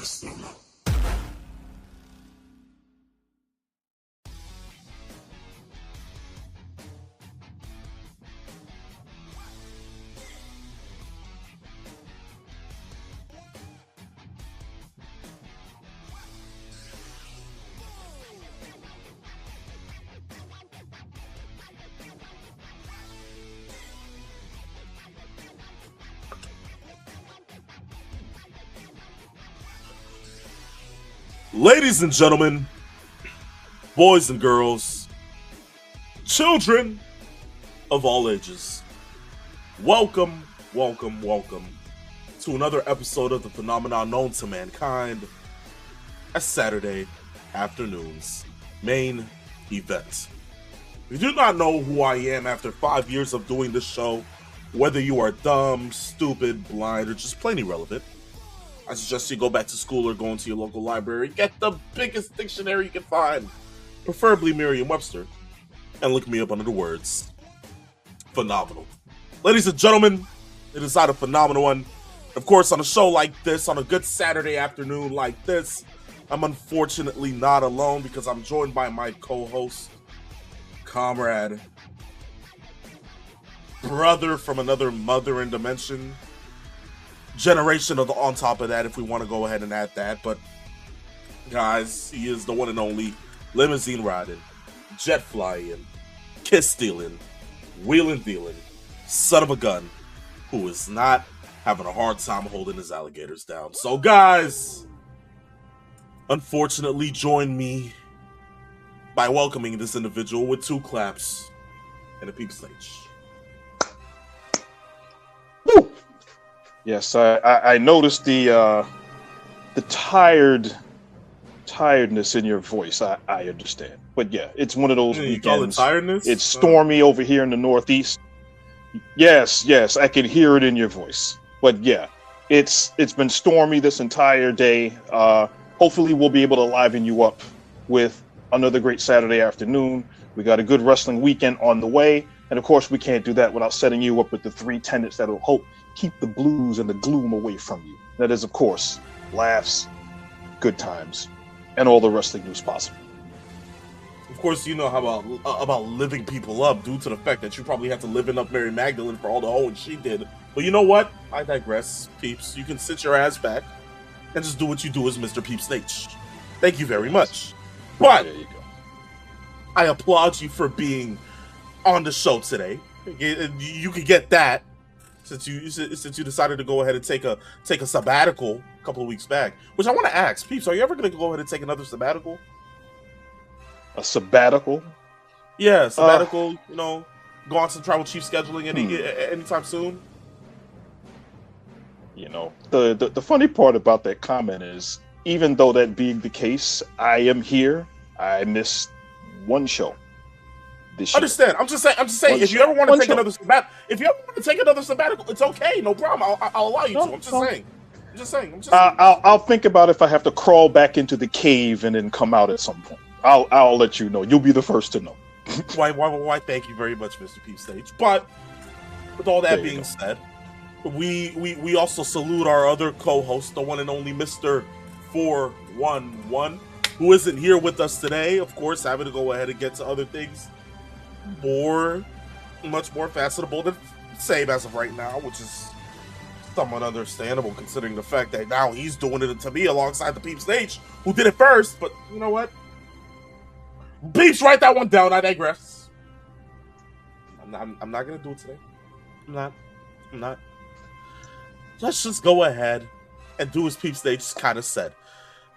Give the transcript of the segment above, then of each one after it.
Snme. Ladies and gentlemen, boys and girls, children of all ages, welcome to another episode of the phenomenon known to mankind as Saturday afternoon's main event. If you do not know who I am after 5 years of doing this show, whether you are dumb, stupid, blind, or just plain irrelevant, I suggest you go back to school or go into your local library, get the biggest dictionary you can find, preferably Merriam-Webster, and look me up under the words phenomenal. Ladies and gentlemen, it is not a phenomenal one. Of course, on a show like this, on a good Saturday afternoon like this, I'm unfortunately not alone because I'm joined by my co-host, comrade, brother from another mother and dimension, generation of the on top of that, if we want to go ahead and add that. But guys, he is the one and only limousine riding, jet flying, kiss stealing, wheeling dealing son of a gun who is not having a hard time holding his alligators down. So guys, unfortunately, join me by welcoming this individual with 2 claps and a peep stage. Woo! Yes, I noticed the tiredness in your voice. I understand, but yeah, it's one of those weekends. You call it tiredness? It's stormy over here in the Northeast. Yes, I can hear it in your voice. But yeah, it's been stormy this entire day. Hopefully, we'll be able to liven you up with another great Saturday afternoon. We got a good wrestling weekend on the way, and of course, we can't do that without setting you up with the 3 tenets that will keep the blues and the gloom away from you. That is, of course, laughs, good times, and all the wrestling news possible. Of course, you know how about living people up due to the fact that you probably had to liven up Mary Magdalene for all the hoeing she did. But you know what? I digress, peeps. You can sit your ass back and just do what you do as Mr. Peeps H. Thank you very much. But There you go. I applaud you for being on the show today. You could get that since you decided to go ahead and take a sabbatical a couple of weeks back. Which I want to ask, peeps, are you ever going to go ahead and take another sabbatical? A sabbatical? Yeah, sabbatical. Go on some tribal chief scheduling anytime soon. You know, the funny part about that comment is, even though that being the case, I am here. I missed one show this year. Understand? I'm just saying. If you ever want to take another sabbatical, it's okay. No problem. I'll allow you to. I'm just saying. I'll think about if I have to crawl back into the cave and then come out at some point. I'll let you know. You'll be the first to know. Why? Thank you very much, Mr. Peep Stage. But with all that being said, we also salute our other co-host, the one and only Mr. 411, who isn't here with us today. Of course, having to go ahead and get to other things much more fashionable than same as of right now, which is somewhat understandable considering the fact that now he's doing it to me alongside the Peep Stage, who did it first. But you know what? Peeps, write that one down. I digress. I'm not gonna do it today. I'm not. Let's just go ahead and do as Peep Stage kind of said.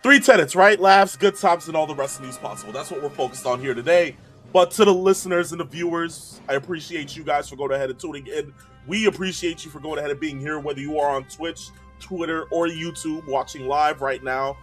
3 tenets, right? Laughs, good times, and all the rest of news possible. That's what we're focused on here today. But to the listeners and the viewers, I appreciate you guys for going ahead and tuning in. We appreciate you for going ahead and being here, whether you are on Twitch, Twitter, or YouTube watching live right now.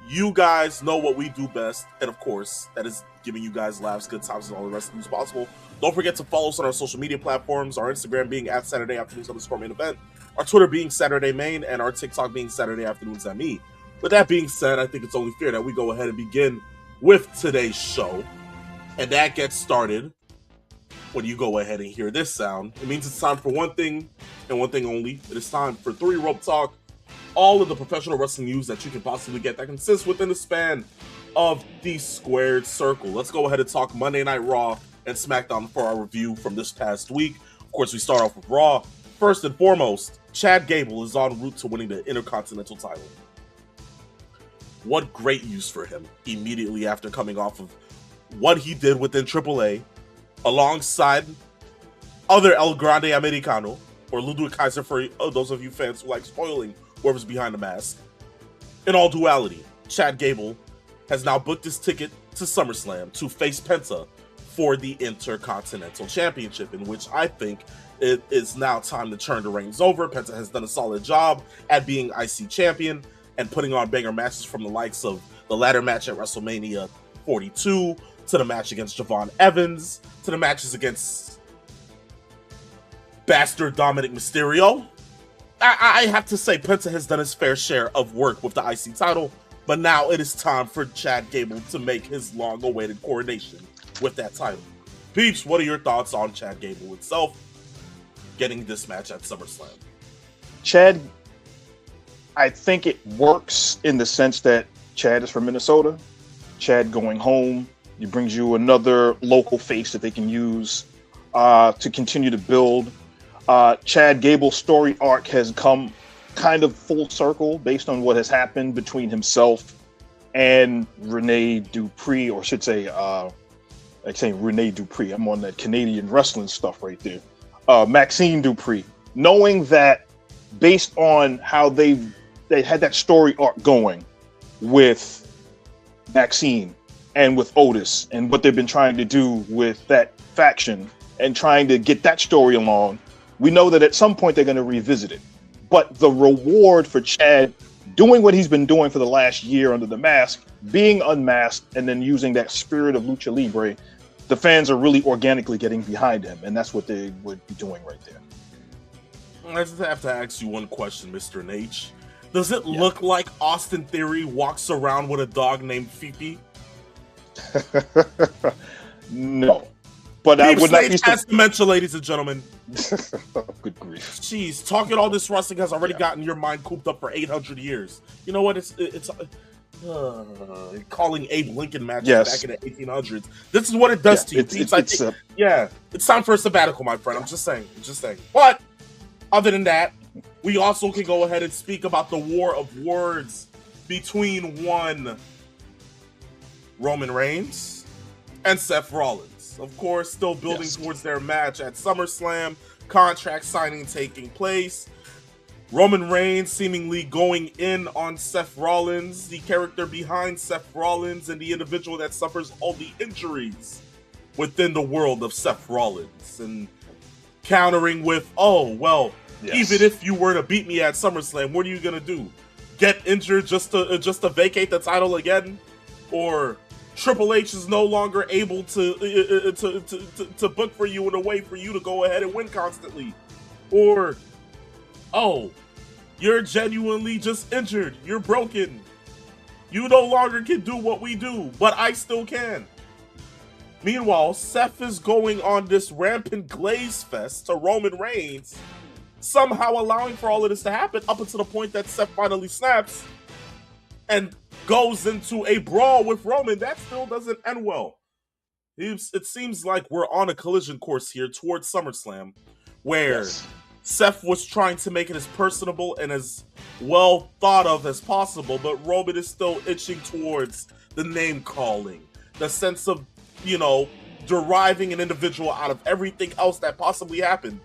You guys know what we do best, and of course, that is giving you guys laughs, good times, and all the rest of the news possible. Don't forget to follow us on our social media platforms, our Instagram being @SaturdayAfternoons_main event, our Twitter being Saturday Main, and our TikTok being Saturday Afternoons @me. With that being said, I think it's only fair that we go ahead and begin with today's show, and that gets started when you go ahead and hear this sound. It means it's time for one thing and one thing only. It is time for 3 Rope Talk all of the professional wrestling news that you can possibly get that consists within the span of the squared circle. Let's go ahead and talk Monday Night Raw and SmackDown for our review from this past week. Of course, we start off with Raw. First and foremost, Chad Gable is en route to winning the Intercontinental title. What great use for him immediately after coming off of what he did within AAA, alongside other El Grande Americano, or Ludwig Kaiser for those of you fans who like spoiling whoever's behind the mask. In all duality, Chad Gable has now booked his ticket to SummerSlam to face Penta for the Intercontinental Championship, in which I think it is now time to turn the reins over. Penta has done a solid job at being IC champion and putting on banger matches, from the likes of the ladder match at WrestleMania 42, to the match against Javon Evans, to the matches against Bastard Dominic Mysterio. I have to say, Penta has done his fair share of work with the IC title, but now it is time for Chad Gable to make his long-awaited coronation with that title. Peeps, what are your thoughts on Chad Gable itself getting this match at SummerSlam? Chad, I think it works in the sense that Chad is from Minnesota. Chad going home, it brings you another local face that they can use to continue to build. Chad Gable's story arc has come kind of full circle based on what has happened between himself and Rene Dupree, or should say, like saying Rene Dupree. I'm on that Canadian wrestling stuff right there. Maxine Dupree. Knowing that based on how they had that story arc going with Maxine and with Otis, and what they've been trying to do with that faction and trying to get that story along, we know that at some point they're going to revisit it. But the reward for Chad doing what he's been doing for the last year under the mask, being unmasked, and then using that spirit of Lucha Libre, the fans are really organically getting behind him, and that's what they would be doing right there. I just have to ask you one question, Mr. Nate. Does it look like Austin Theory walks around with a dog named Fifi? No. But I would not be has dementia, ladies and gentlemen. Good grief. Jeez, talking all this wrestling has already gotten your mind cooped up for 800 years. You know what? It's calling Abe Lincoln matches back in the 1800s. This is what it does to you. It's time for a sabbatical, my friend. I'm just saying. But other than that, we also can go ahead and speak about the war of words between one Roman Reigns and Seth Rollins. Of course, still building towards their match at SummerSlam, contract signing taking place. Roman Reigns seemingly going in on Seth Rollins, the character behind Seth Rollins and the individual that suffers all the injuries within the world of Seth Rollins. And countering with, even if you were to beat me at SummerSlam, what are you going to do? Get injured just to vacate the title again? Or Triple H is no longer able to book for you in a way for you to go ahead and win constantly? Or, you're genuinely just injured. You're broken. You no longer can do what we do, but I still can. Meanwhile, Seth is going on this rampant glaze fest to Roman Reigns, somehow allowing for all of this to happen up until the point that Seth finally snaps and goes into a brawl with Roman. That still doesn't end well. It seems like we're on a collision course here towards SummerSlam, where Seth was trying to make it as personable and as well thought of as possible, but Roman is still itching towards the name calling, the sense of, deriving an individual out of everything else that possibly happened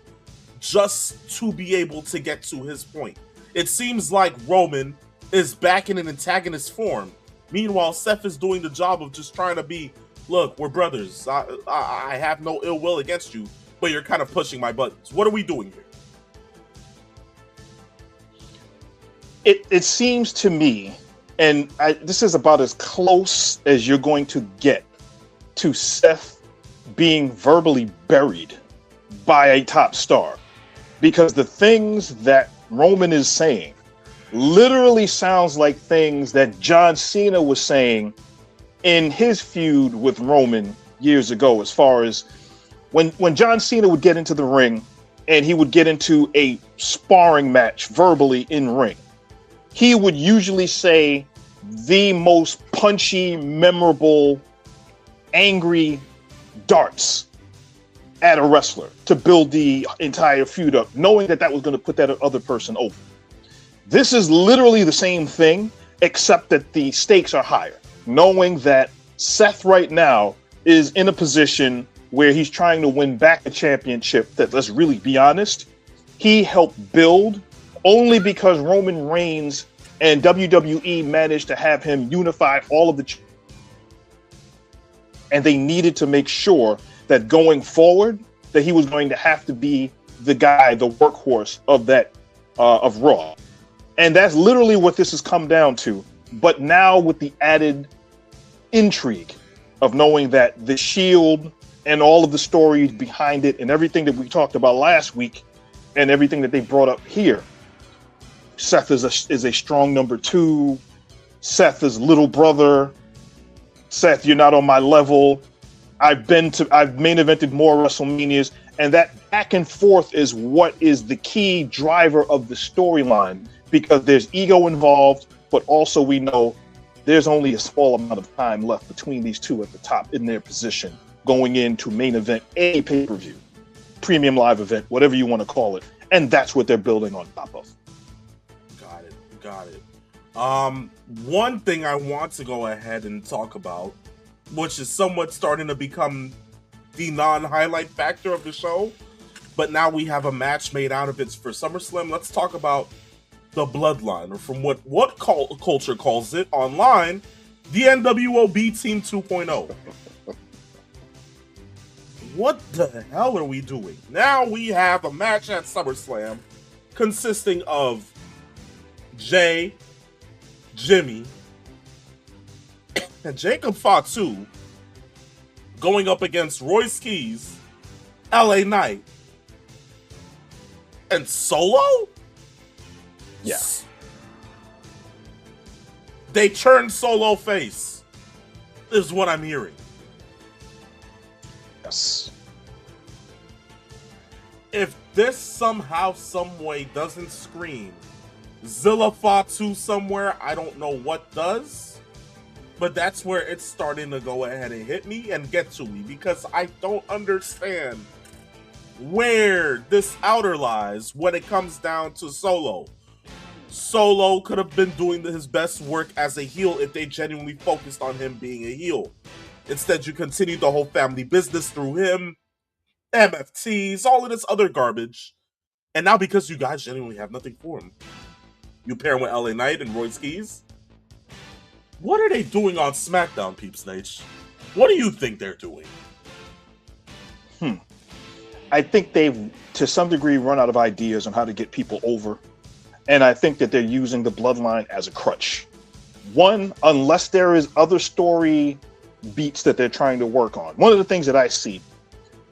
just to be able to get to his point. It seems like Roman is back in an antagonist form. Meanwhile, Seth is doing the job of just trying to be, look, we're brothers. I have no ill will against you, but you're kind of pushing my buttons. What are we doing here? It seems to me, and this is about as close as you're going to get to Seth being verbally buried by a top star, because the things that Roman is saying literally sounds like things that John Cena was saying in his feud with Roman years ago, as far as when John Cena would get into the ring and he would get into a sparring match verbally in ring. he would usually say the most punchy, memorable, angry darts at a wrestler to build the entire feud up, knowing that was going to put that other person over. This is literally the same thing, except that the stakes are higher, knowing that Seth right now is in a position where he's trying to win back a championship that, let's really be honest, he helped build only because Roman Reigns and WWE managed to have him unify all of the and they needed to make sure that going forward that he was going to have to be the guy, the workhorse of that of Raw. And that's literally what this has come down to. But now with the added intrigue of knowing that the Shield and all of the stories behind it and everything that we talked about last week and everything that they brought up here. Seth is a strong number 2. Seth is little brother. Seth, you're not on my level. I've main evented more WrestleManias, and that back and forth is what is the key driver of the storyline, because there's ego involved, but also we know there's only a small amount of time left between these two at the top in their position going into main event, a pay-per-view, premium live event, whatever you want to call it, and that's what they're building on top of. Got it. One thing I want to go ahead and talk about, which is somewhat starting to become the non-highlight factor of the show, but now we have a match made out of it for SummerSlam. Let's talk about the Bloodline, or from what culture calls it online, the NWOB Team 2.0. What the hell are we doing? Now we have a match at SummerSlam consisting of Jay, Jimmy, and Jacob Fatu going up against Royce Keys, LA Knight, and Solo? Yes. They turned Solo face, is what I'm hearing. Yes. If this somehow, some way doesn't scream Zilla Fatu somewhere, I don't know what does, but that's where it's starting to go ahead and hit me and get to me, because I don't understand where this outer lies when it comes down to Solo. Solo could have been doing his best work as a heel if they genuinely focused on him being a heel. Instead, you continue the whole family business through him, MFTs, all of this other garbage, and now because you guys genuinely have nothing for him, you pair him with LA Knight and Royce Keys. What are they doing on SmackDown, Peeps Nate? What do you think they're doing? I think they've, to some degree, run out of ideas on how to get people over. And I think that they're using the Bloodline as a crutch. One, unless there is other story beats that they're trying to work on. One of the things that I see,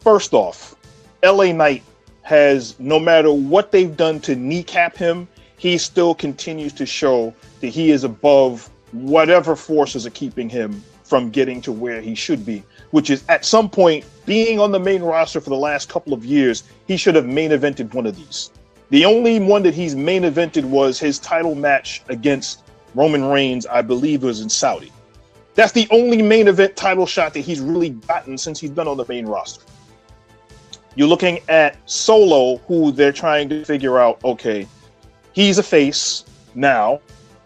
first off, LA Knight has, no matter what they've done to kneecap him, he still continues to show that he is above whatever forces are keeping him from getting to where he should be, which is at some point being on the main roster for the last couple of years. He should have main evented one of these. The only one that he's main evented was his title match against Roman Reigns, I believe it was in Saudi. That's the only main event title shot that he's really gotten since he's been on the main roster. You're looking at Solo, who they're trying to figure out, okay, he's a face now.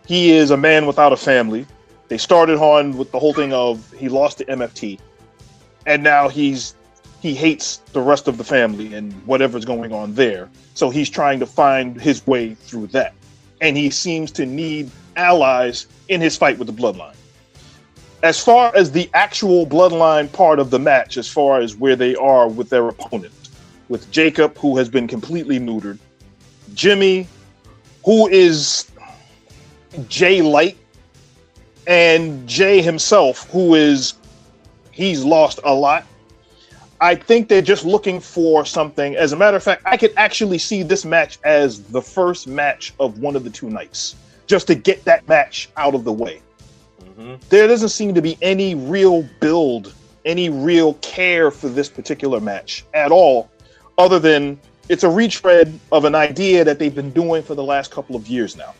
He is a man without a family. They started on with the whole thing of he lost to MFT, and now he hates the rest of the family and whatever's going on there. So he's trying to find his way through that. And he seems to need allies in his fight with the Bloodline. As far as the actual Bloodline part of the match, as far as where they are with their opponent, with Jacob, who has been completely neutered, Jimmy, who is Jay Light, and Jay himself, he's lost a lot. I think they're just looking for something. As a matter of fact, I could actually see this match as the first match of one of the two nights, just to get that match out of the way. Mm-hmm. There doesn't seem to be any real build, any real care for this particular match at all, other than it's a retread of an idea that they've been doing for the last couple of years now.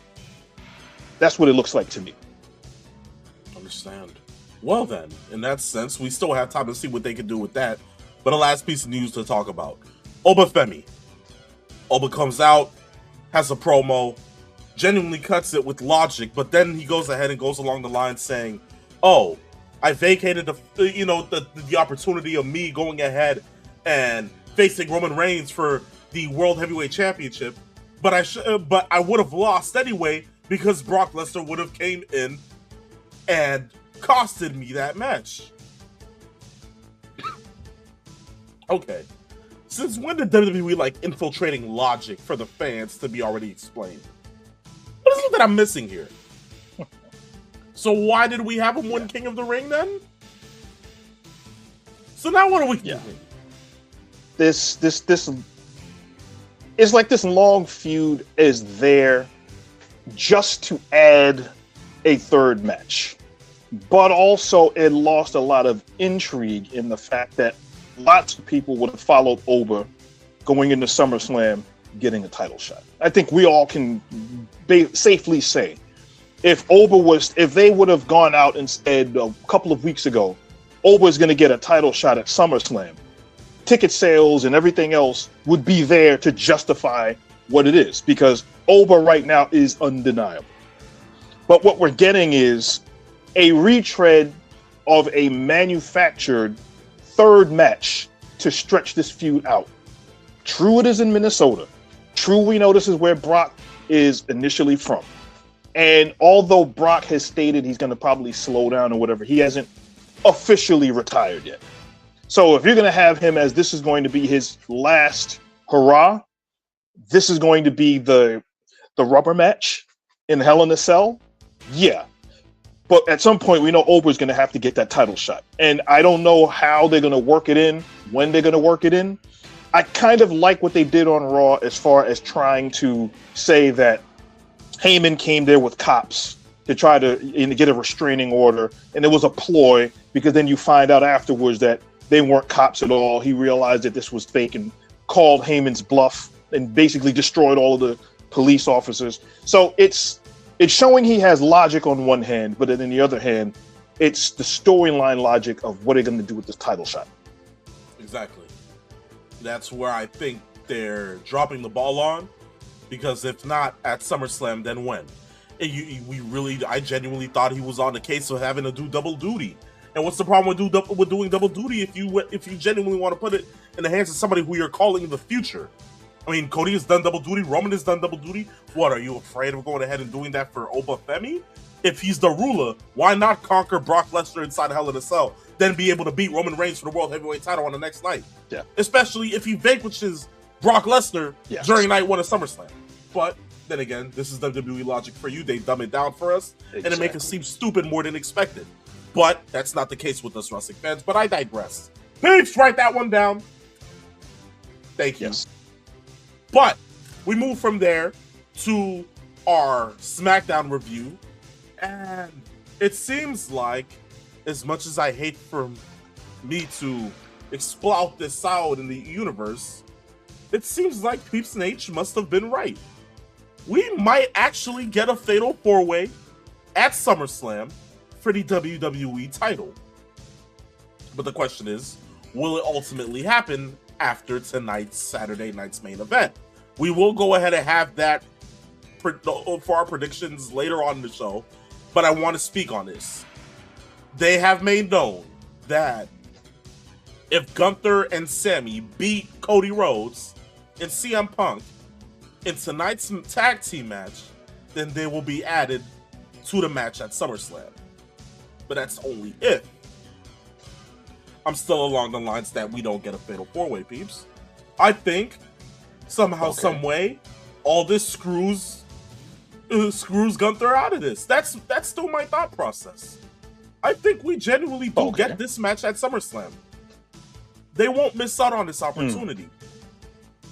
That's what it looks like to me. Understand. Well then, in that sense, we still have time to see what they can do with that. But a last piece of news to talk about. Obafemi. Oba comes out, has a promo, genuinely cuts it with logic, but then he goes ahead and goes along the line saying, "Oh, I vacated the opportunity of me going ahead and facing Roman Reigns for the World Heavyweight Championship, but I would have lost anyway because Brock Lesnar would have came in and costed me that match." Okay. Since when did WWE infiltrating logic for the fans to be already explained? What is it that I'm missing here? So why did we have him win King of the Ring then? So now what are we doing? This it's like this long feud is there just to add a third match. But also it lost a lot of intrigue in the fact that lots of people would have followed Oba going into SummerSlam getting a title shot. I think we all can safely say if they would have gone out and said a couple of weeks ago, Oba is going to get a title shot at SummerSlam, ticket sales and everything else would be there to justify what it is, because Oba right now is undeniable. But what we're getting is a retread of a manufactured third match to stretch this feud out. True, it is in Minnesota. True, we know this is where Brock is initially from. And although Brock has stated he's going to probably slow down or whatever, he hasn't officially retired yet. So if you're going to have him as this is going to be his last hurrah, this is going to be the rubber match in Hell in a Cell. Yeah. But at some point, we know Oba's going to have to get that title shot. And I don't know how they're going to work it in, when they're going to work it in. I kind of like what they did on Raw as far as trying to say that Heyman came there with cops to try to get a restraining order. And it was a ploy, because then you find out afterwards that they weren't cops at all. He realized that this was fake and called Heyman's bluff and basically destroyed all of the police officers. So it's showing he has logic on one hand, but then on the other hand, it's the storyline logic of what they're going to do with this title shot. Exactly. That's where I think they're dropping the ball on, because if not at SummerSlam, then when? I genuinely thought he was on the case of having to do double duty. And what's the problem with doing double duty if you genuinely want to put it in the hands of somebody who you're calling in the future? I mean, Cody has done double duty. Roman has done double duty. What, are you afraid of going ahead and doing that for Obafemi? If he's the ruler, why not conquer Brock Lesnar inside Hell in a Cell, then be able to beat Roman Reigns for the World Heavyweight title on the next night? Yeah. Especially if he vanquishes Brock Lesnar during night one of SummerSlam. But then again, this is WWE logic for you. They dumb it down for us, and it make us seem stupid more than expected. But that's not the case with us wrestling fans. But I digress. Peeps, write that one down. Thank you. Yes. But we move from there to our SmackDown review, and it seems like, as much as I hate for me to exploit this out in the universe, it seems like Peeps and H must have been right. We might actually get a fatal four-way at SummerSlam for the WWE title. But the question is, will it ultimately happen after tonight's Saturday night's main event? We will go ahead and have that for our predictions later on in the show, but I want to speak on this. They have made known that if Gunther and Snme beat Cody Rhodes and CM Punk in tonight's tag team match, then they will be added to the match at SummerSlam. But that's only if. I'm still along the lines that we don't get a fatal four-way, peeps. I think somehow, some way, all this screws Gunther out of this. That's still my thought process. I think we genuinely do get this match at SummerSlam. They won't miss out on this opportunity.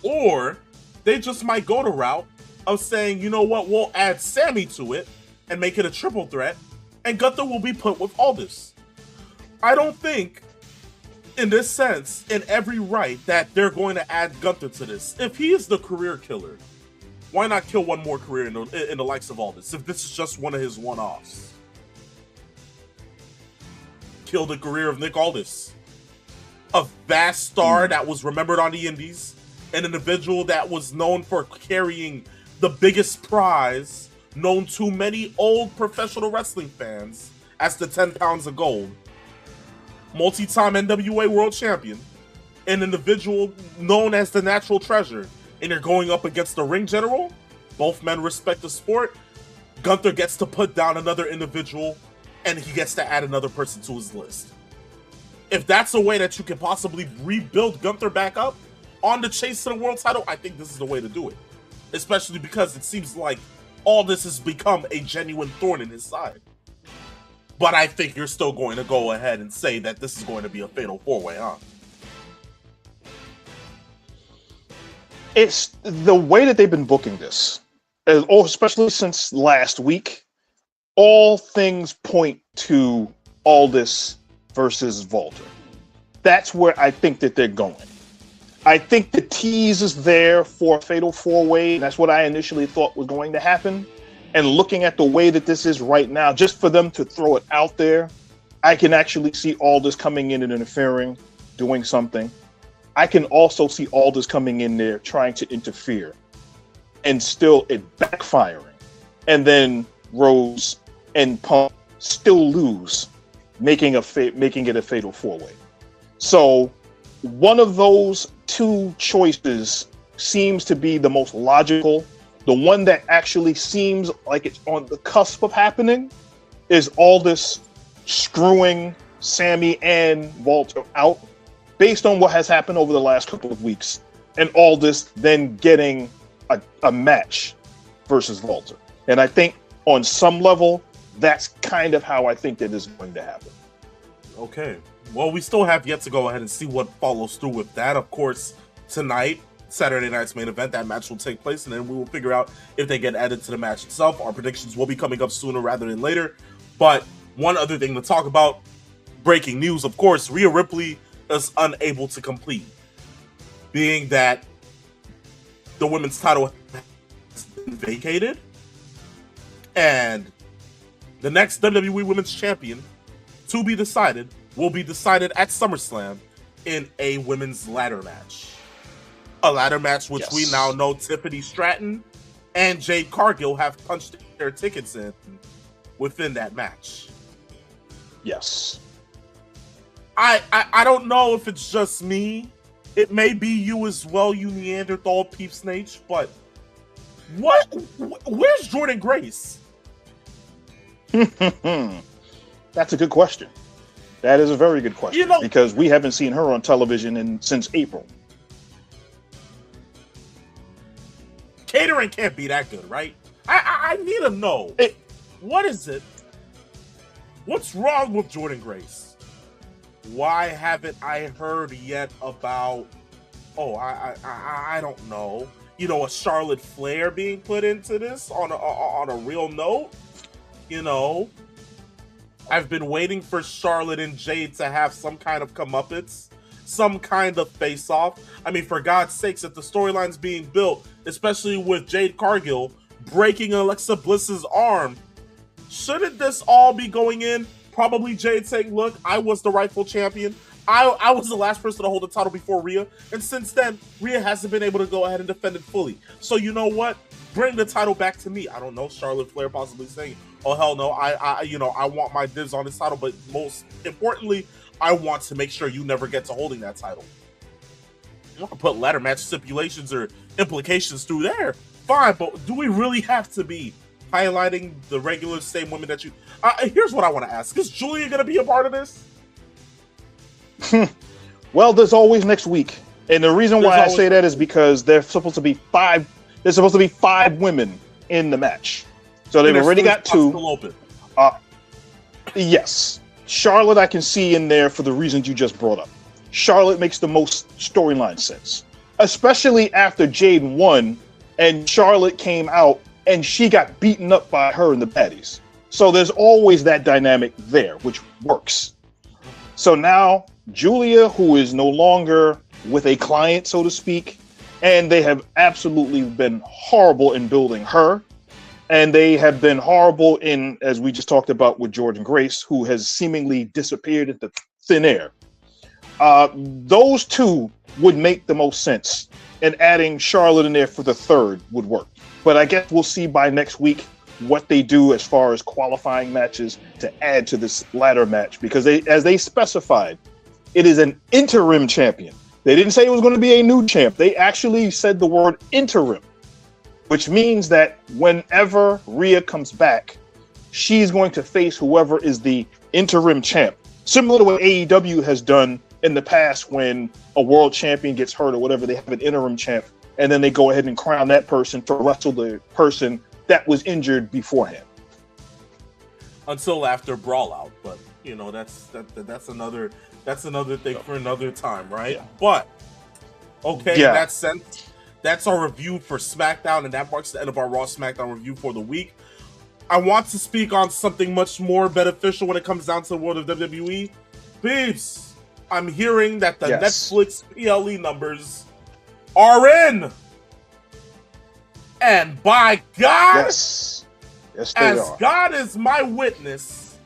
Or they just might go the route of saying, you know what, we'll add Snme to it and make it a triple threat, and Gunther will be put with Aldis. I don't think, in this sense, in every right, that they're going to add Gunther to this. If he is the career killer, why not kill one more career in the likes of all this? If this is just one of his one-offs, kill the career of Nick Aldis, a vast star that was remembered on the Indies, an individual that was known for carrying the biggest prize known to many old professional wrestling fans as the 10 pounds of gold, multi-time NWA world champion, an individual known as the natural treasure, and you're going up against the ring general. Both men respect the sport. Gunther gets to put down another individual, and he gets to add another person to his list. If that's a way that you can possibly rebuild Gunther back up on the chase to the world title, I think this is the way to do it. Especially because it seems like all this has become a genuine thorn in his side. But I think you're still going to go ahead and say that this is going to be a fatal four-way, huh? It's the way that they've been booking this, especially since last week. All things point to Aldis versus Walter. That's where I think that they're going. I think the tease is there for a fatal four-way, and that's what I initially thought was going to happen. And looking at the way that this is right now, just for them to throw it out there, I can actually see Aldis coming in and interfering, doing something. I can also see Aldis coming in there trying to interfere and still it backfiring. And then Rose and Punk still lose, making it a fatal four-way. So one of those two choices seems to be the most logical. The one that actually seems like it's on the cusp of happening is Aldis screwing Sammy and Walter out based on what has happened over the last couple of weeks, and Aldis then getting a match versus Walter. And I think on some level, that's kind of how I think that is going to happen. Okay. Well, we still have yet to go ahead and see what follows through with that. Of course, tonight, Saturday night's main event, that match will take place, and then we will figure out if they get added to the match itself. Our predictions will be coming up sooner rather than later. But one other thing to talk about, breaking news, of course, Rhea Ripley is unable to complete, being that the women's title has been vacated, and the next WWE Women's Champion to be decided will be decided at SummerSlam in a women's ladder match. A ladder match which we now know Tiffany Stratton and Jade Cargill have punched their tickets in within that match. Yes. I don't know if it's just me. It may be you as well, you Neanderthal peeps Nate, but where's Jordynne Grace? That's a good question. That is a very good question, because we haven't seen her on television since April. Catering can't be that good, right? I need to know. What is it? What's wrong with Jordynne Grace? Why haven't I heard yet about? Oh, I don't know. You know, a Charlotte Flair being put into this on a real note. You know, I've been waiting for Charlotte and Jade to have some kind of comeuppance, some kind of face-off. I mean, for God's sakes, if the storyline's being built, especially with Jade Cargill breaking Alexa Bliss's arm, shouldn't this all be going in? Probably Jade saying, look, I was the rightful champion. I was the last person to hold the title before Rhea. And since then, Rhea hasn't been able to go ahead and defend it fully. So you know what? Bring the title back to me. I don't know, Charlotte Flair possibly saying, oh, hell no, I want my dibs on this title. But most importantly, I want to make sure you never get to holding that title. You want to put ladder match stipulations or implications through there, fine. But do we really have to be highlighting the regular same women that you... here's what I want to ask. Is Julia going to be a part of this? Well, there's always next week. And the reason why I say that is because there's supposed to be five women in the match. So they've already got two. Open. Yes. Charlotte I can see in there for the reasons you just brought up. Charlotte makes the most storyline sense. Especially after Jade won and Charlotte came out and she got beaten up by her and the baddies. So there's always that dynamic there, which works. So now Julia, who is no longer with a client, so to speak, And they have absolutely been horrible in building her. And they have been horrible in, as we just talked about with Jordan Grace, who has seemingly disappeared into thin air. Those two would make the most sense. And adding Charlotte in there for the third would work. But I guess we'll see by next week what they do as far as qualifying matches to add to this ladder match. Because as they specified, it is an interim champion. They didn't say it was going to be a new champ. They actually said the word interim, which means that whenever Rhea comes back, she's going to face whoever is the interim champ. Similar to what AEW has done in the past when a world champion gets hurt or whatever, they have an interim champ, and then they go ahead and crown that person to wrestle the person that was injured beforehand. Until after Brawl Out, but that's another thing for another time, right? Yeah. But okay, in that sense, that's our review for SmackDown, and that marks the end of our Raw SmackDown review for the week. I want to speak on something much more beneficial when it comes down to the world of WWE. Peeps, I'm hearing that the Netflix PLE numbers are in. And by God, yes they are. God is my witness,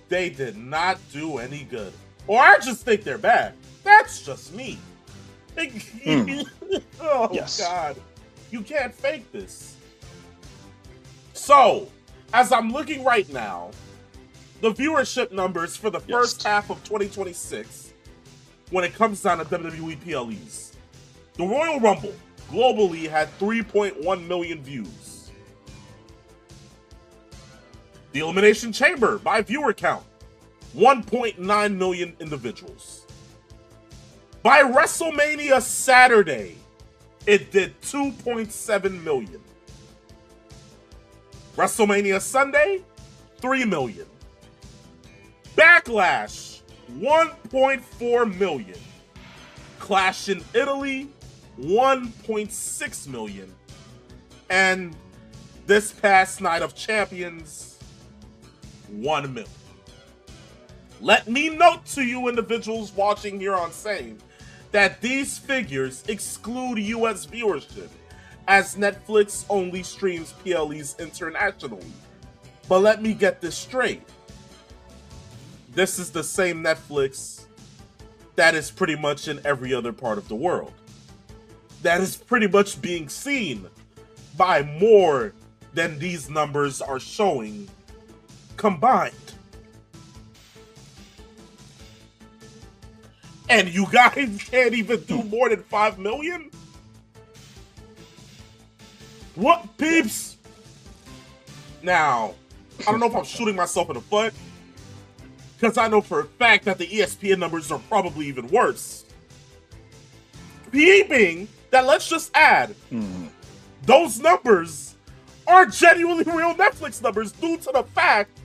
they did not do any good. Or I just think they're bad. That's just me. Oh, yes. God. You can't fake this. So, as I'm looking right now, the viewership numbers for the first half of 2026, when it comes down to WWE PLEs, the Royal Rumble globally had 3.1 million views. The Elimination Chamber, by viewer count, 1.9 million individuals. By WrestleMania Saturday, it did 2.7 million. WrestleMania Sunday, 3 million. Backlash, 1.4 million. Clash in Italy, 1.6 million. And this past Night of Champions, 1 million. Let me note to you individuals watching here on Same that these figures exclude US viewership, as Netflix only streams PLEs internationally. But let me get this straight. This is the same Netflix that is pretty much in every other part of the world. That is pretty much being seen by more than these numbers are showing combined. And you guys can't even do more than 5 million? What, peeps? Now, I don't know if I'm shooting myself in the foot, because I know for a fact that the ESPN numbers are probably even worse. Peeping that, let's just add, those numbers are genuinely real Netflix numbers due to the fact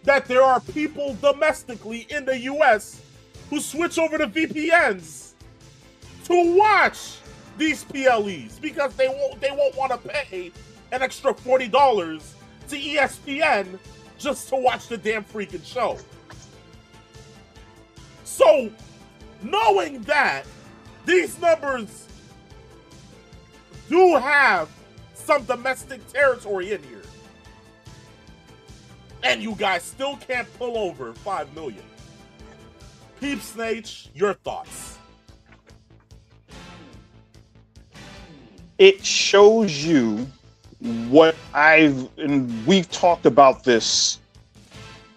that there are people domestically in the US who switch over to VPNs to watch these PLEs because they won't want to pay an extra $40 to ESPN just to watch the damn freaking show. So, knowing that these numbers do have some domestic territory in here, and you guys still can't pull over 5 million. Peeps Nate, your thoughts? It shows you what we've talked about this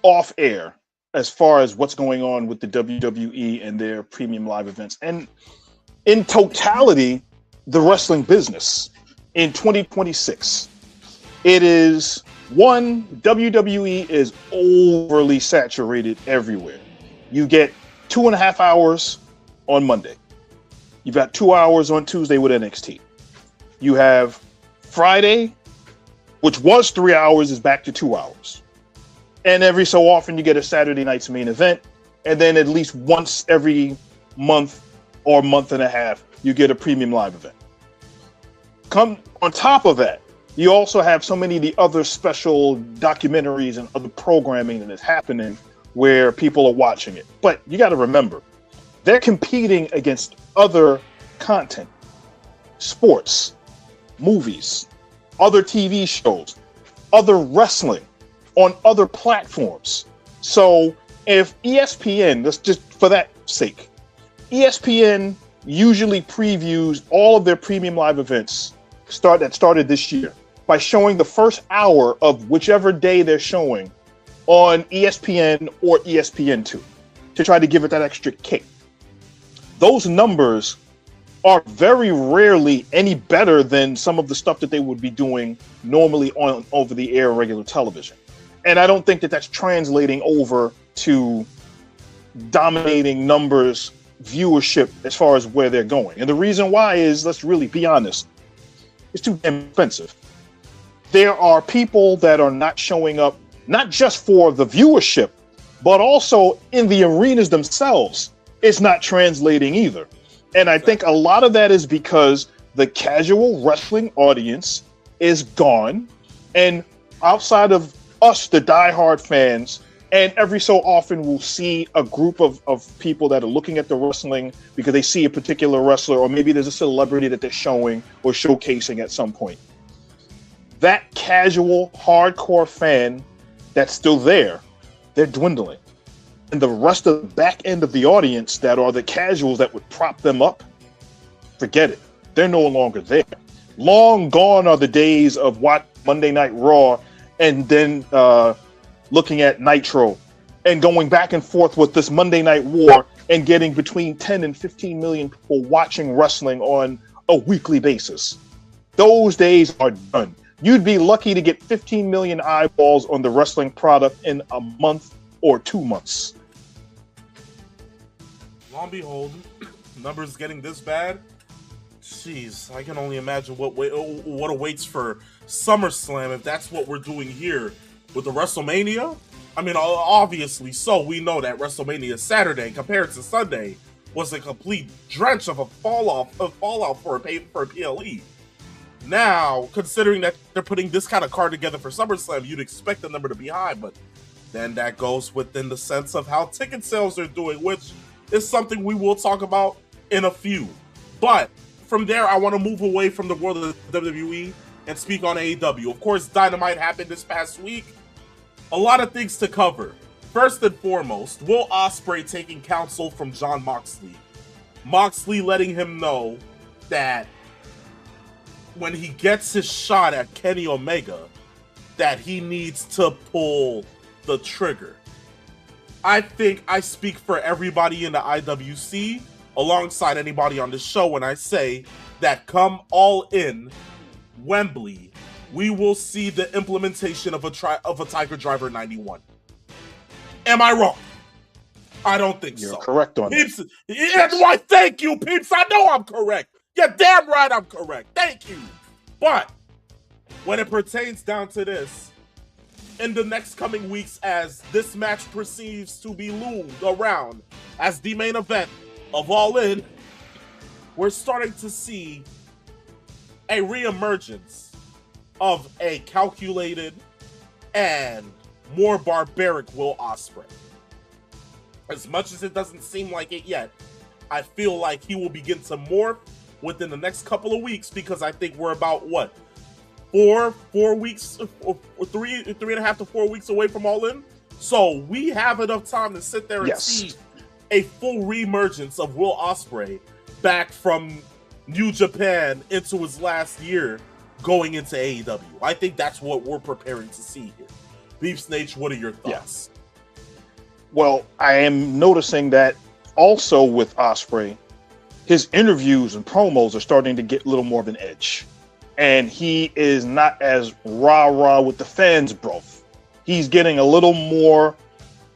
off air as far as what's going on with the WWE and their premium live events. And in totality, the wrestling business in 2026, it is WWE is overly saturated everywhere. You get 2.5 hours on Monday. You've got 2 hours on Tuesday with NXT. You have Friday, which was 3 hours, is back to 2 hours. And every so often you get a Saturday night's main event. And then at least once every month or month and a half, you get a premium live event. Come on top of that, you also have so many of the other special documentaries and other programming that is happening where people are watching it. But you got to remember, they're competing against other content. sports, movies, other TV shows, other wrestling on other platforms. So if ESPN, let's just for that sake, ESPN usually previews all of their premium live events that started this year by showing the first hour of whichever day they're showing on ESPN or ESPN2 to try to give it that extra kick. Those numbers are very rarely any better than some of the stuff that they would be doing normally on over-the-air regular television. And I don't think that that's translating over to dominating numbers, viewership as far as where they're going. And the reason why is, let's really be honest, it's too damn expensive. There are people that are not showing up, not just for the viewership, but also in the arenas themselves. It's not translating either. And I think a lot of that is because the casual wrestling audience is gone. And outside of us, the diehard fans, and every so often we'll see a group of people that are looking at the wrestling because they see a particular wrestler, or maybe there's a celebrity that they're showing or showcasing at some point. That casual, hardcore fan that's still there, they're dwindling. And the rest of the back end of the audience that are the casuals that would prop them up, forget it. They're no longer there. Long gone are the days of watching Monday Night Raw and then looking at Nitro and going back and forth with this Monday Night War and getting between 10 and 15 million people watching wrestling on a weekly basis. Those days are done. You'd be lucky to get 15 million eyeballs on the wrestling product in a month or 2 months. Lo and behold, numbers getting this bad. Jeez, I can only imagine what awaits for SummerSlam if that's what we're doing here with the WrestleMania. I mean, obviously, so we know that WrestleMania Saturday compared to Sunday was a complete drench of a fallout for a PLE. Now, considering that they're putting this kind of card together for SummerSlam, you'd expect the number to be high, but then that goes within the sense of how ticket sales are doing, which is something we will talk about in a few. But from there, I want to move away from the world of WWE and speak on AEW. Of course, Dynamite happened this past week. A lot of things to cover. First and foremost, Will Ospreay taking counsel from Jon Moxley. Moxley letting him know that when he gets his shot at Kenny Omega, that he needs to pull the trigger. I think I speak for everybody in the IWC, alongside anybody on this show, when I say that come All In Wembley, we will see the implementation of a Tiger Driver 91. Am I wrong? I don't think so. You're correct on Peeps, that. Yeah, why, thank you, Peeps. I know I'm correct. You're damn right I'm correct. Thank you. But when it pertains down to this, in the next coming weeks, as this match perceives to be loomed around as the main event of All In, we're starting to see a reemergence of a calculated and more barbaric Will Ospreay. As much as it doesn't seem like it yet, I feel like he will begin to morph within the next couple of weeks, because I think we're about, what, 4 weeks, or 3.5 to 4 weeks away from All In. So we have enough time to sit there and see a full reemergence of Will Ospreay back from New Japan into his last year going into AEW. I think that's what we're preparing to see here. Beef Snake, what are your thoughts? Well, I am noticing that also with Ospreay, his interviews and promos are starting to get a little more of an edge. And he is not as rah-rah with the fans, bro. He's getting a little more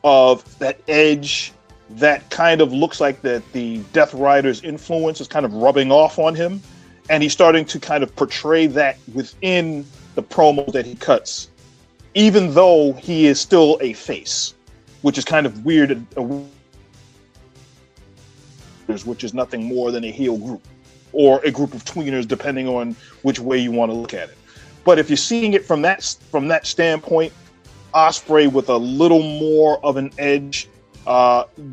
of that edge that kind of looks like that the Death Rider's influence is kind of rubbing off on him. And he's starting to kind of portray that within the promo that he cuts, even though he is still a face, which is kind of weird, which is nothing more than a heel group or a group of tweeners, depending on which way you want to look at it. But if you're seeing it from that standpoint, Ospreay with a little more of an edge,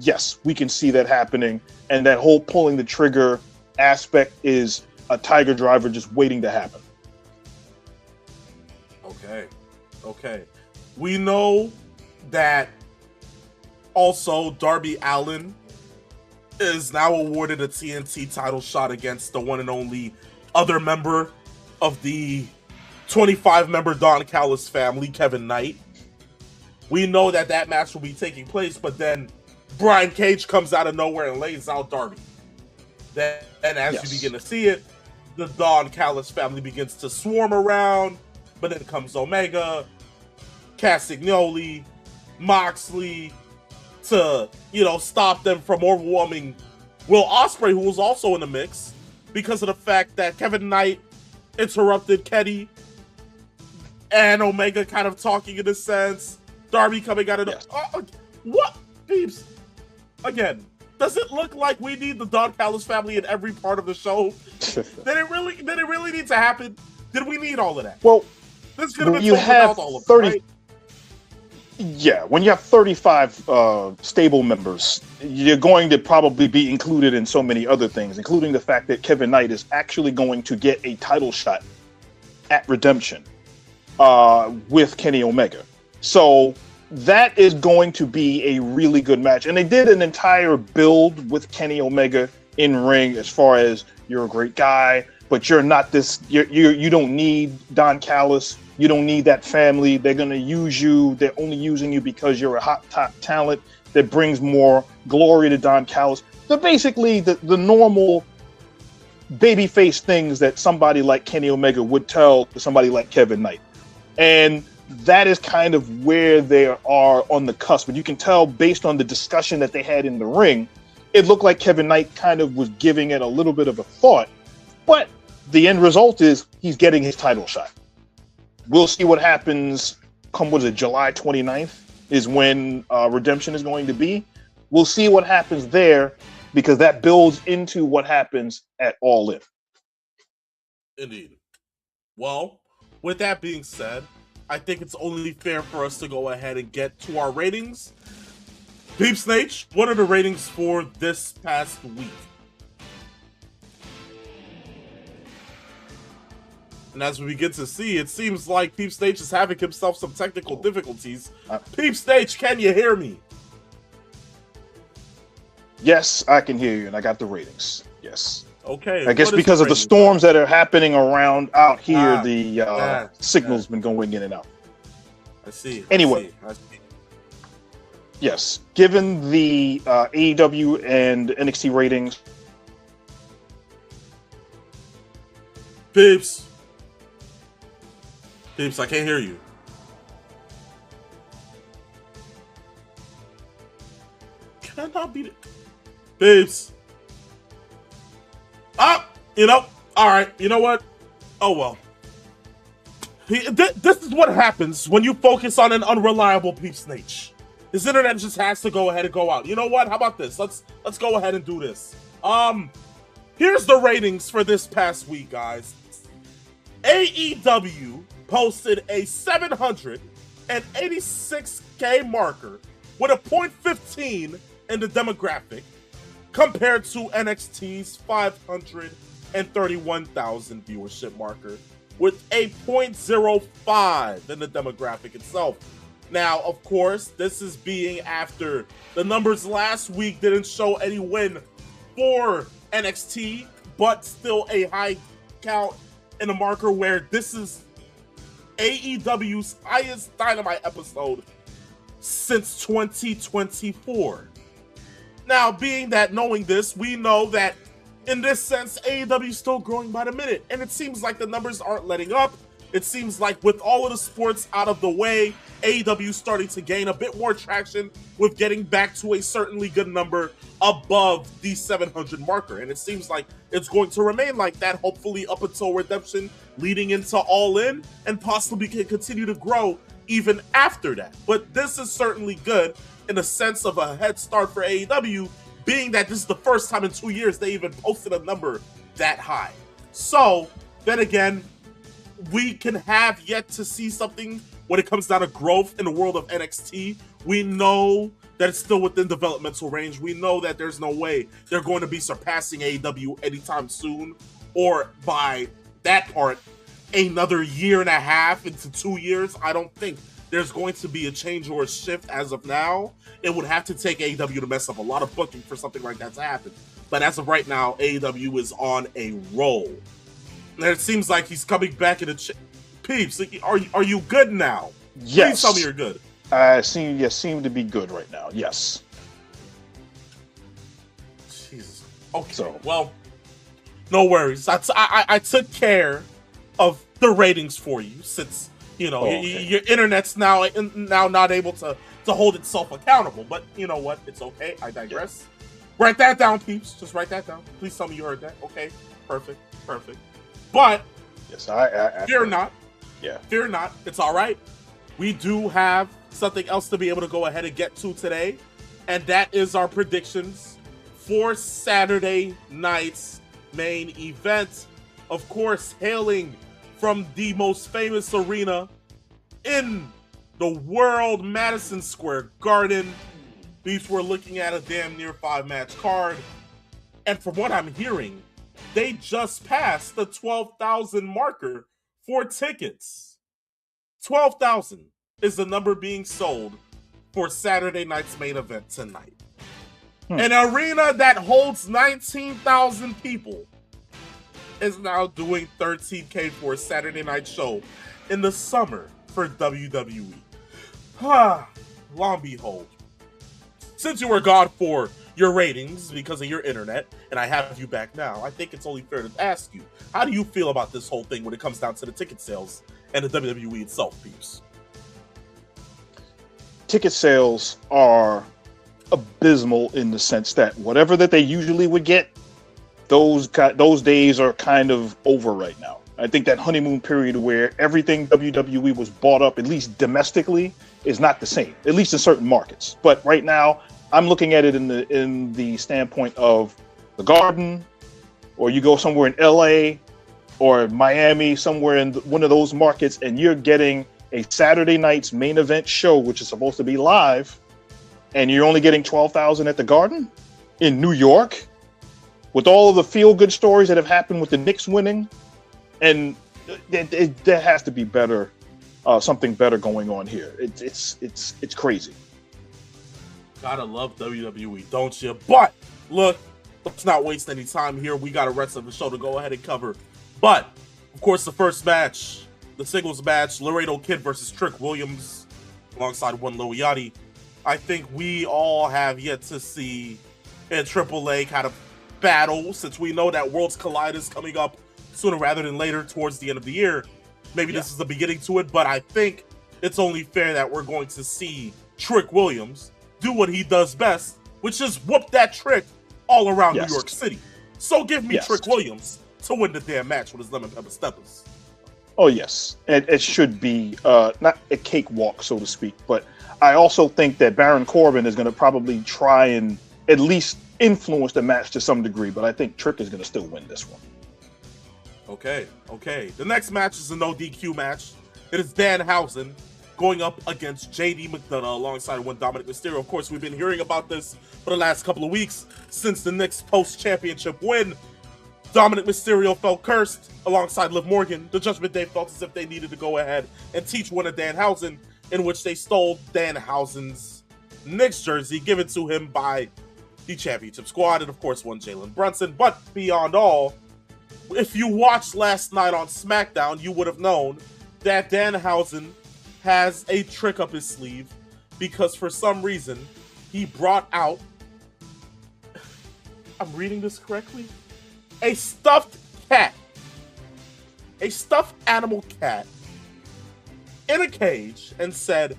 yes, we can see that happening. And that whole pulling the trigger aspect is a Tiger Driver just waiting to happen. Okay. We know that also Darby Allin is now awarded a TNT title shot against the one and only other member of the 25-member Don Callis family, Kevin Knight. We know that that match will be taking place, but then Brian Cage comes out of nowhere and lays out Darby. Then, as you begin to see it, the Don Callis family begins to swarm around, but then comes Omega, Castagnoli, Moxley, to, stop them from overwhelming Will Ospreay, who was also in the mix, because of the fact that Kevin Knight interrupted Kenny and Omega kind of talking in a sense. Darby coming out of the... what? Peeps. Again, does it look like we need the Don Callis family in every part of the show? Did it really need to happen? Did we need all of that? Well, this could have been told without all of it, 30, right? Yeah, when you have 35 stable members, you're going to probably be included in so many other things, including the fact that Kevin Knight is actually going to get a title shot at Redemption with Kenny Omega. So that is going to be a really good match. And they did an entire build with Kenny Omega in ring as far as you're a great guy, but you're not this, you don't need Don Callis. You don't need that family. They're going to use you. They're only using you because you're a hot top talent that brings more glory to Don Callis. They're basically the normal babyface things that somebody like Kenny Omega would tell to somebody like Kevin Knight. And that is kind of where they are on the cusp. But you can tell based on the discussion that they had in the ring, it looked like Kevin Knight kind of was giving it a little bit of a thought. But the end result is he's getting his title shot. We'll see what happens come, July 29th is when Redemption is going to be. We'll see what happens there because that builds into what happens at All In. Indeed. Well, with that being said, I think it's only fair for us to go ahead and get to our ratings. Peep Snake, what are the ratings for this past week? And as we begin to see, it seems like Peep Snake is having himself some technical difficulties. Peep Snake, can you hear me? Yes, I can hear you, and I got the ratings. Yes. Okay. I guess because of the storms that are happening around out here, the signal's been going in and out. I see. Anyway. I see. Yes. Given the AEW and NXT ratings. Peeps, I can't hear you. Can I not beat it? Peeps. All right, you know what? Oh, well. This is what happens when you focus on an unreliable Peep Snake. His internet just has to go ahead and go out. You know what? How about this? Let's go ahead and do this. Here's the ratings for this past week, guys. AEW posted a 786K marker with a .15 in the demographic compared to NXT's 531,000 viewership marker with a .05 in the demographic itself. Now, of course, this is being after the numbers last week didn't show any win for NXT, but still a high count in a marker where this is AEW's highest Dynamite episode since 2024. Now, knowing this, we know that in this sense, AEW is still growing by the minute, and it seems like the numbers aren't letting up. It seems like with all of the sports out of the way, AEW is starting to gain a bit more traction with getting back to a certainly good number above the 700 marker. And it seems like it's going to remain like that, hopefully up until Redemption, leading into All In, and possibly can continue to grow even after that. But this is certainly good in a sense of a head start for AEW, being that this is the first time in 2 years they even posted a number that high. So, then again, we can have yet to see something when it comes down to growth in the world of NXT. We know that it's still within developmental range. We know that there's no way they're going to be surpassing AEW anytime soon or by that part, another year and a half into 2 years. I don't think there's going to be a change or a shift as of now. It would have to take AEW to mess up a lot of booking for something like that to happen. But as of right now, AEW is on a roll. And it seems like he's coming back in the Peeps, are you good now? Yes. Please tell me you're good. Seem to be good right now. Yes. Jesus. Okay. So, well, no worries. I took care of the ratings for you, since your internet's now not able to hold itself accountable. But you know what? It's okay. I digress. Write that down, peeps. Just write that down. Please tell me you heard that. Okay. Perfect. But yes, I fear not. Yeah. Fear not. It's all right. We do have something else to be able to go ahead and get to today, and that is our predictions for Saturday night's main event. Of course, hailing from the most famous arena in the world, Madison Square Garden. These we're looking at a damn near 5-match card. And from what I'm hearing, they just passed the 12,000 marker for tickets. 12,000 is the number being sold for Saturday night's main event tonight. An arena that holds 19,000 people is now doing $13K for a Saturday night show in the summer for WWE. Lo and behold, since you were gone for your ratings because of your internet, and I have you back now, I think it's only fair to ask you, how do you feel about this whole thing when it comes down to the ticket sales and the WWE itself, peeps? Ticket sales are abysmal in the sense that whatever that they usually would get, those days are kind of over right now. I think that honeymoon period where everything WWE was bought up, at least domestically, is not the same, at least in certain markets. But right now, I'm looking at it in the standpoint of the Garden, or you go somewhere in LA or Miami, somewhere in one of those markets, and you're getting a Saturday night's main event show, which is supposed to be live, and you're only getting 12,000 at the Garden in New York, with all of the feel-good stories that have happened with the Knicks winning, and there has to be better, something better going on here. It's crazy. Gotta love WWE, don't you? But look, let's not waste any time here. We got a rest of the show to go ahead and cover. But of course, the first match, the singles match, Laredo Kid versus Trick Williams, alongside one Lil Yachty. I think we all have yet to see a AAA kind of battle, since we know that Worlds Collide is coming up sooner rather than later towards the end of the year. Maybe this is the beginning to it, but I think it's only fair that we're going to see Trick Williams do what he does best, which is whoop that trick all around New York City. So give me Trick Williams to win the damn match with his lemon pepper steppers. Oh yes, it should be not a cakewalk, so to speak, but I also think that Baron Corbin is going to probably try and at least influence the match to some degree, but I think Trick is going to still win this one. Okay. The next match is a no DQ match. It is Danhausen going up against JD McDonough alongside one Dominic Mysterio. Of course, we've been hearing about this for the last couple of weeks since the Knicks post-championship win. Dominic Mysterio felt cursed alongside Liv Morgan. The Judgment Day felt as if they needed to go ahead and teach one of Danhausen, in which they stole Danhausen's Knicks jersey given to him by the championship squad, and of course one Jalen Brunson. But beyond all, if you watched last night on SmackDown, you would have known that Danhausen has a trick up his sleeve, because for some reason he brought out, I'm reading this correctly, a stuffed cat, a stuffed animal cat in a cage, and said,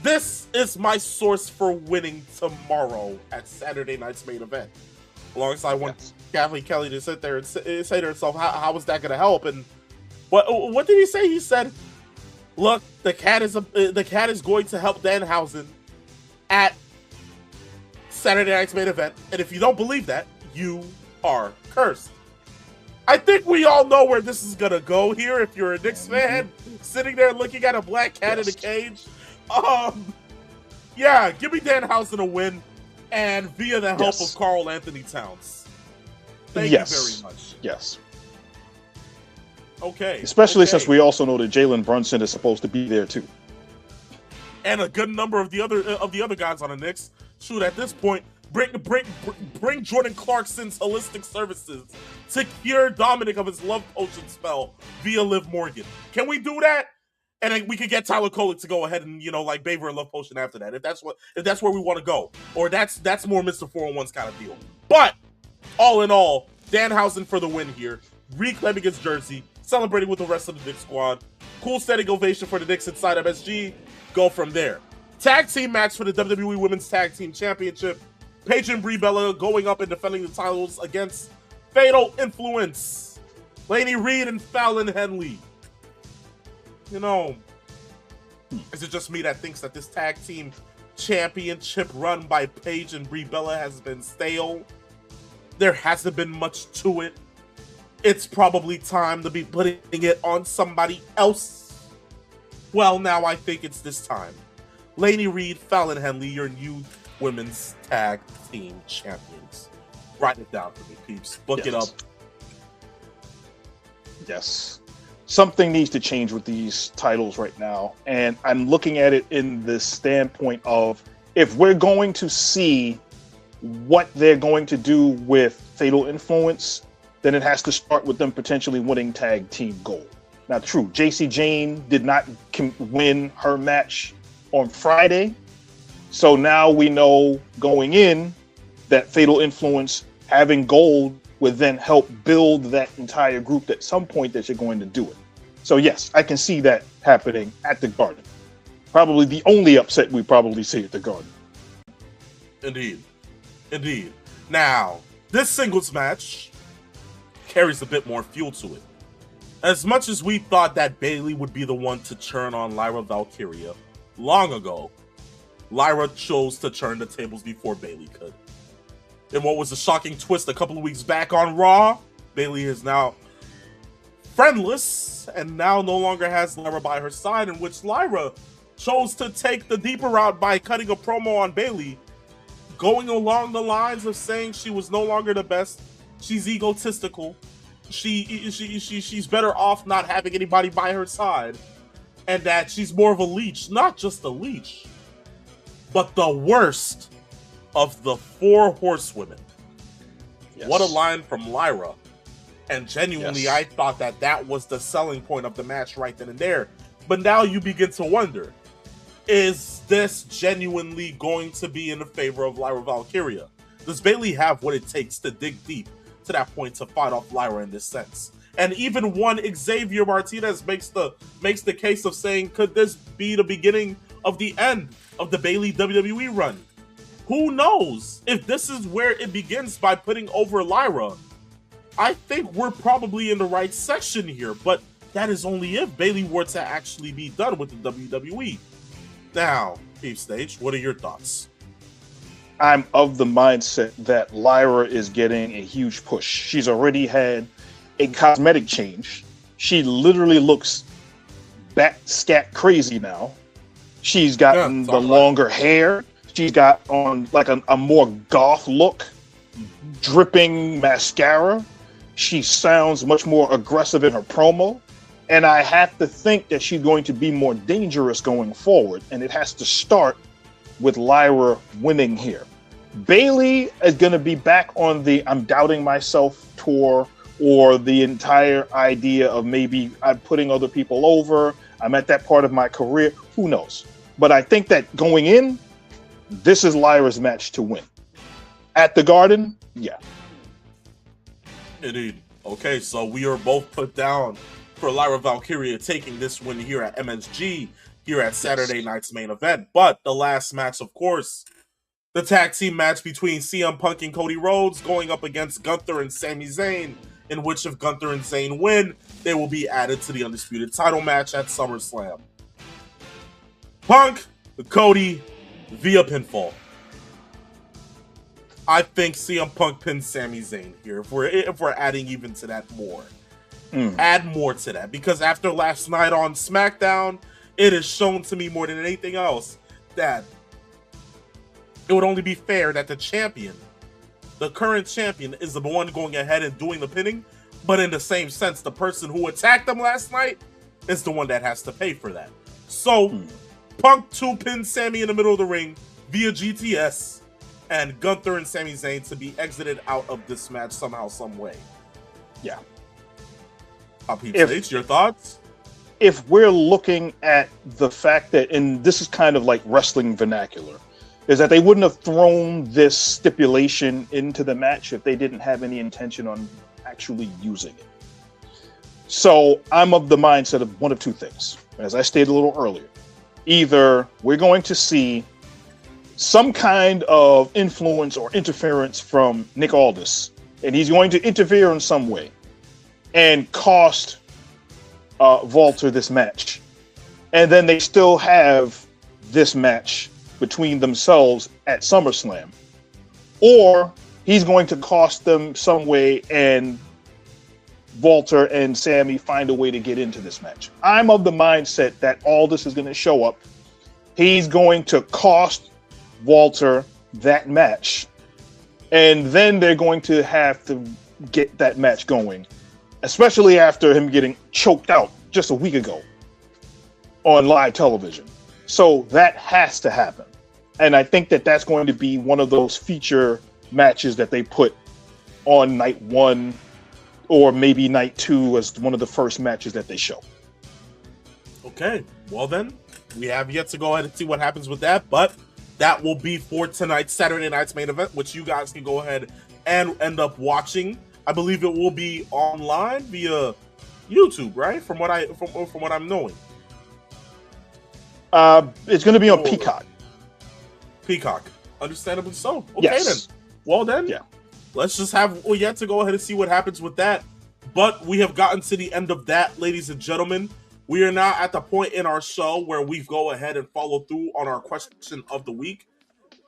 "This is my source for winning tomorrow at Saturday night's main event." Alongside one Kathleen Kelly to sit there and say to herself, how is that going to help? And what did he say? He said, "Look, the cat is going to help Danhausen at Saturday night's main event, and if you don't believe that, you are cursed." I think we all know where this is gonna go here. If you're a Knicks fan, sitting there looking at a black cat in a cage, yeah, give me Danhausen a win, and via the help of Karl Anthony Towns. Thank you very much. Yes. Okay. Especially since we also know that Jalen Brunson is supposed to be there too. And a good number of the other guys on the Knicks. Shoot, at this point, bring Jordan Clarkson's holistic services to cure Dominic of his love potion spell via Liv Morgan. Can we do that? And then we could get Tyler Kolek to go ahead and, you know, like bathe her in love potion after that. If that's where we want to go. Or that's more Mr. 4-on-1's kind of deal. But all in all, Danhausen for the win here. Reclaiming his jersey, celebrating with the rest of the Knicks squad. Cool standing ovation for the Knicks inside MSG. Go from there. Tag team match for the WWE Women's Tag Team Championship. Paige and Brie Bella going up and defending the titles against Fatal Influence. Lainey Reed and Fallon Henley. You know, is it just me that thinks that this tag team championship run by Paige and Brie Bella has been stale? There hasn't been much to it. It's probably time to be putting it on somebody else. Well, now I think it's this time. Lainey Reed, Fallon Henley, your new women's tag team champions. Write it down for me, peeps. Book it up. Yes. Something needs to change with these titles right now. And I'm looking at it in the standpoint of, if we're going to see what they're going to do with Fatal Influence, then it has to start with them potentially winning tag team gold. Now, true, JC Jane did not win her match on Friday. So now we know going in that Fatal Influence having gold would then help build that entire group at some point that you're going to do it. So yes, I can see that happening at the Garden. Probably the only upset we probably see at the Garden. Indeed. Indeed. Now, this singles match carries a bit more fuel to it. As much as we thought that Bayley would be the one to turn on Lyra Valkyria long ago, Lyra chose to turn the tables before Bayley could. In what was a shocking twist a couple of weeks back on Raw, Bayley is now friendless and now no longer has Lyra by her side, in which Lyra chose to take the deeper route by cutting a promo on Bayley, going along the lines of saying she was no longer the best, she's egotistical, she's better off not having anybody by her side, and that she's more of a leech, not just a leech, but the worst of the 4 horsewomen. Yes. What a line from Lyra. And genuinely, yes. I thought that was the selling point of the match right then and there. But now you begin to wonder, is this genuinely going to be in the favor of Lyra Valkyria? Does Bayley have what it takes to dig deep to that point to fight off Lyra in this sense? And even one Xavier Martinez makes the case of saying, could this be the beginning of the end of the Bayley WWE run? Who knows? If this is where it begins by putting over Lyra, I think we're probably in the right section here, but that is only if Bayley were to actually be done with the WWE. Now, Beef Stage, what are your thoughts? I'm of the mindset that Lyra is getting a huge push. She's already had a cosmetic change. She literally looks scat crazy now. She's gotten the longer hair. She's got on like a more goth look, dripping mascara. She sounds much more aggressive in her promo. And I have to think that she's going to be more dangerous going forward. And it has to start with Lyra winning here. Bayley is going to be back on the I'm doubting myself tour, or the entire idea of maybe I'm putting other people over. I'm at that part of my career. Who knows? But I think that going in, this is Lyra's match to win. At the Garden, yeah. Indeed. Okay, so we are both put down for Lyra Valkyria taking this win here at MSG, here at Saturday night's main event. But the last match, of course, the tag team match between CM Punk and Cody Rhodes going up against Gunther and Sami Zayn, in which if Gunther and Zayn win, they will be added to the Undisputed title match at SummerSlam. Punk, Cody, via pinfall. I think CM Punk pins Sami Zayn here if we're adding even to that more. Add more to that, because after last night on SmackDown, it is shown to me more than anything else that it would only be fair that the champion, the current champion, is the one going ahead and doing the pinning, But in the same sense, the person who attacked them last night is the one that has to pay for that. So, Punk 2-pin Sammy in the middle of the ring via GTS, and Gunther and Sami Zayn to be exited out of this match somehow, some way. Yeah. Stage, your thoughts? If we're looking at the fact that, and this is kind of like wrestling vernacular, is that they wouldn't have thrown this stipulation into the match if they didn't have any intention on actually using it. So I'm of the mindset of one of two things. As I stated a little earlier, either we're going to see some kind of influence or interference from Nick Aldis, and he's going to interfere in some way and cost Walter this match. And then they still have this match between themselves at SummerSlam. Or he's going to cost them some way and Walter and Sammy find a way to get into this match. I'm of the mindset that Aldis is going to show up. He's going to cost Walter that match. And then they're going to have to get that match going. Especially after him getting choked out just a week ago on live television. So that has to happen. And I think that that's going to be one of those feature matches that they put on night 1 or maybe night 2 as one of the first matches that they show. Okay, well then, we have yet to go ahead and see what happens with that, but that will be for tonight's Saturday night's main event, which you guys can go ahead and end up watching. I believe it will be online via YouTube, right? From what I'm knowing. It's going to be on Peacock. Peacock, understandably so. Okay, yes. Then. Well then, yeah. Let's just have yet to go ahead and see what happens with that. But we have gotten to the end of that, ladies and gentlemen. We are now at the point in our show where we go ahead and follow through on our question of the week.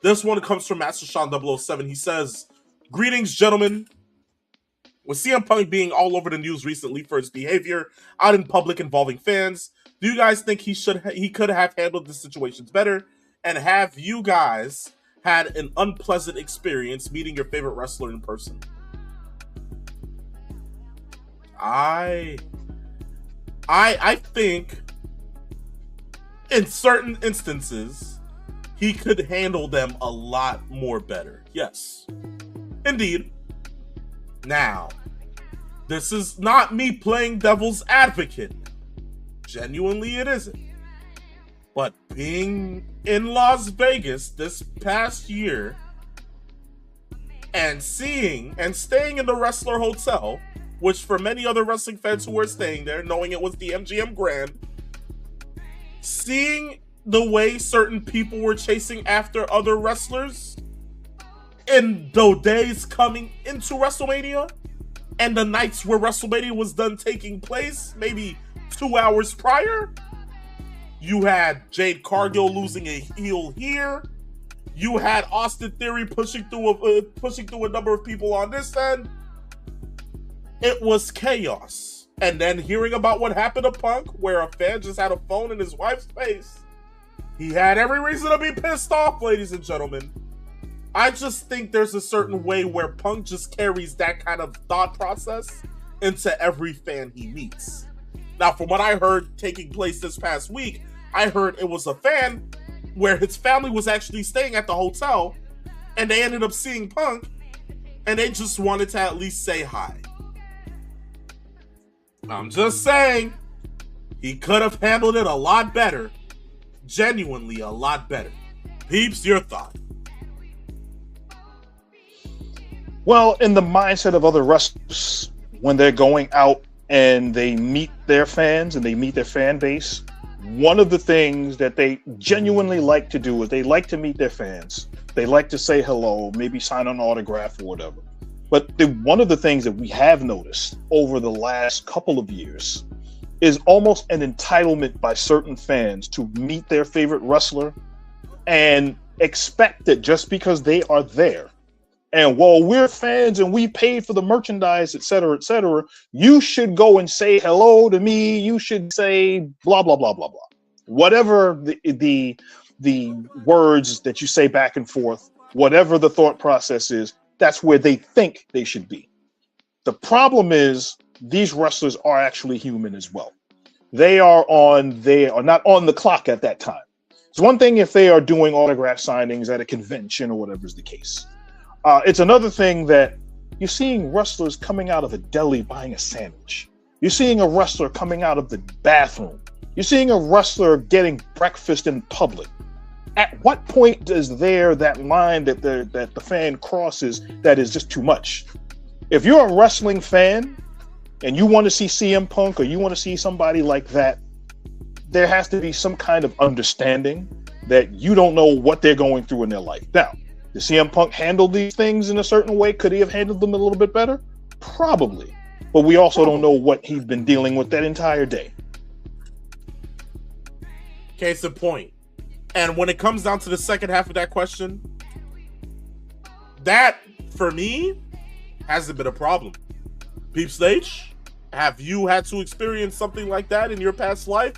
This one comes from Master Sean 007. He says, "Greetings, gentlemen. With CM Punk being all over the news recently for his behavior out in public involving fans, do you guys think he could have handled the situations better? And have you guys had an unpleasant experience meeting your favorite wrestler in person?" I think in certain instances he could handle them a lot more better. Yes, indeed. Now, this is not me playing devil's advocate. Genuinely, it isn't. But being in Las Vegas this past year and seeing and staying in the Wrestler Hotel, which for many other wrestling fans who were staying there, knowing it was the MGM Grand, seeing the way certain people were chasing after other wrestlers in the days coming into WrestleMania and the nights where WrestleMania was done taking place, maybe 2 hours prior, you had Jade Cargill losing a heel here. You had Austin Theory pushing through a number of people on this end. It was chaos. And then hearing about what happened to Punk, where a fan just had a phone in his wife's face, he had every reason to be pissed off, ladies and gentlemen. I just think there's a certain way where Punk just carries that kind of thought process into every fan he meets. Now, from what I heard taking place this past week, I heard it was a fan where his family was actually staying at the hotel and they ended up seeing Punk and they just wanted to at least say hi. I'm just saying, he could have handled it a lot better. Genuinely a lot better. Peeps, your thought. Well, in the mindset of other wrestlers, when they're going out and they meet their fans and they meet their fan base, one of the things that they genuinely like to do is they like to meet their fans. They like to say hello, maybe sign an autograph or whatever. But one of the things that we have noticed over the last couple of years is almost an entitlement by certain fans to meet their favorite wrestler and expect that just because they are there, and while we're fans and we paid for the merchandise, et cetera, you should go and say hello to me. You should say blah, blah, blah, blah, blah. Whatever the words that you say back and forth, whatever the thought process is, that's where they think they should be. The problem is these wrestlers are actually human as well. They are not on the clock at that time. It's one thing if they are doing autograph signings at a convention or whatever is the case. It's another thing that you're seeing wrestlers coming out of a deli buying a sandwich. You're seeing a wrestler coming out of the bathroom. You're seeing a wrestler getting breakfast in public. At what point is there that line that the fan crosses that is just too much? If you're a wrestling fan and you want to see CM Punk or you want to see somebody like that, there has to be some kind of understanding that you don't know what they're going through in their life. Now, did CM Punk handle these things in a certain way? Could he have handled them a little bit better? Probably. But we also don't know what he's been dealing with that entire day. Case in point. And when it comes down to the second half of that question, that, for me, hasn't been a problem. Peep Stage, have you had to experience something like that in your past life